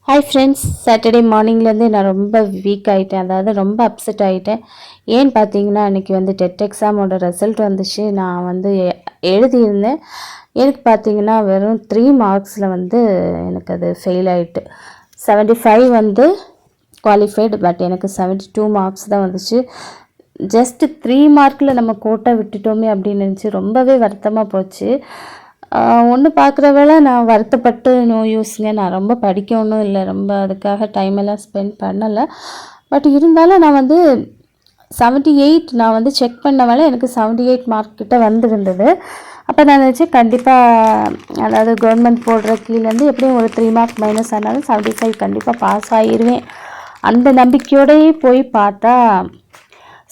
Hi friends, Saturday மார்னிங்லேருந்து நான் ரொம்ப week ஆகிட்டேன், அதாவது ரொம்ப அப்செட் ஆகிட்டேன். ஏன்னு பார்த்தீங்கன்னா அன்றைக்கி வந்து டெட் எக்ஸாமோட ரிசல்ட் வந்துச்சு. நான் வந்து எழுதியிருந்தேன். எனக்கு பார்த்தீங்கன்னா வெறும் 3 மார்க்ஸில் வந்து எனக்கு அது ஃபெயில் ஆகிட்டு. 75 வந்து குவாலிஃபைடு, பட் எனக்கு 72 மார்க்ஸ் தான் வந்துச்சு. ஜஸ்ட்டு 3 மார்க்கில் நம்ம கோட்டை விட்டுட்டோமே அப்படின்னு நினச்சி ரொம்பவே வருத்தமாக போச்சு. ஒன்று பார்க்குற வேளை நான் வருத்தப்பட்டு நோ யூஸுங்க. நான் ரொம்ப படிக்கணும் இல்லை, ரொம்ப அதுக்காக டைம் எல்லாம் ஸ்பெண்ட் பண்ணலை. பட் இருந்தாலும் நான் வந்து 78 நான் வந்து செக் பண்ண வேலை எனக்கு 78 மார்க் கிட்ட வந்துருந்தது. அப்போ நான் நினச்சேன் கண்டிப்பாக, அதாவது கவர்மெண்ட் போடுற கீழேருந்து எப்படியும் ஒரு 3 மார்க் மைனஸ் ஆனாலும் 75 கண்டிப்பாக பாஸ் ஆகிடுவேன். அந்த நம்பிக்கையோடையே போய் பார்த்தா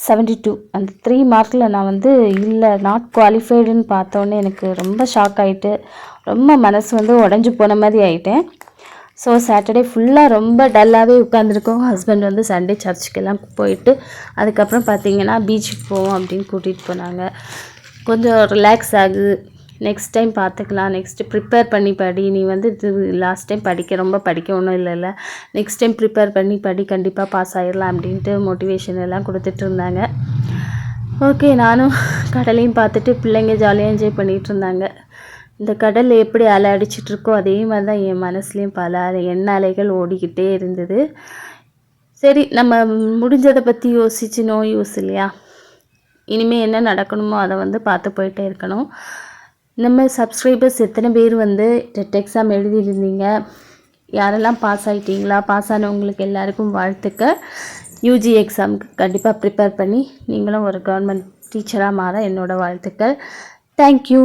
72 அந்த 3 மார்க்கில் நான் வந்து இல்லை, நாட் குவாலிஃபைடுன்னு பார்த்தோன்னே எனக்கு ரொம்ப ஷாக் ஆகிட்டு, ரொம்ப மனசு வந்து உடஞ்சி போன மாதிரி ஆகிட்டேன். ஸோ சாட்டர்டே ஃபுல்லாக ரொம்ப டல்லாகவே உட்காந்துருக்கோம். ஹஸ்பண்ட் வந்து சண்டே சர்ச்சுக்கெல்லாம் போயிட்டு அதுக்கப்புறம் பார்த்திங்கன்னா பீச்சுக்கு போவோம் அப்படின்னு கூட்டிகிட்டு போனாங்க. கொஞ்சம் ரிலாக்ஸ் ஆகு, நெக்ஸ்ட் டைம் பார்த்துக்கலாம், நெக்ஸ்ட்டு ப்ரிப்பேர் பண்ணி படி, நீ வந்து இது லாஸ்ட் டைம் ரொம்ப படிக்க ஒன்றும் இல்லைல்ல, நெக்ஸ்ட் டைம் ப்ரிப்பேர் பண்ணி படி, கண்டிப்பாக பாஸ் ஆகிடலாம் அப்படின்ட்டு மோட்டிவேஷன் எல்லாம் கொடுத்துட்டு இருந்தாங்க. ஓகே, நானும் கடலையும் பார்த்துட்டு பிள்ளைங்க ஜாலியாக என்ஜாய் பண்ணிகிட்டு இருந்தாங்க. இந்த கடல் எப்படி அலை அடிச்சிட்ருக்கோ அதே மாதிரி தான் என் மனசுலேயும் பல எண்ண அலைகள் ஓடிக்கிட்டே இருந்தது. சரி, நம்ம முடிஞ்சதை பற்றி யோசிச்சு நோ யூஸ் இல்லையா, இனிமேல் என்ன நடக்கணுமோ அதை வந்து பார்த்து போயிட்டே இருக்கணும். நம்ம சப்ஸ்கிரைபர்ஸ் எத்தனை பேர் வந்து டெட் எக்ஸாம் எழுதியிருந்தீங்க, யாரெல்லாம் பாஸ் ஆகிட்டீங்களா, பாஸ் ஆனவங்களுக்கு எல்லாருக்கும் வாழ்த்துக்கள். யூஜி எக்ஸாமுக்கு கண்டிப்பாக ப்ரிப்பேர் பண்ணி நீங்களும் ஒரு கவர்மெண்ட் டீச்சராக மாற என்னோடய வாழ்த்துக்கள். தேங்க்யூ.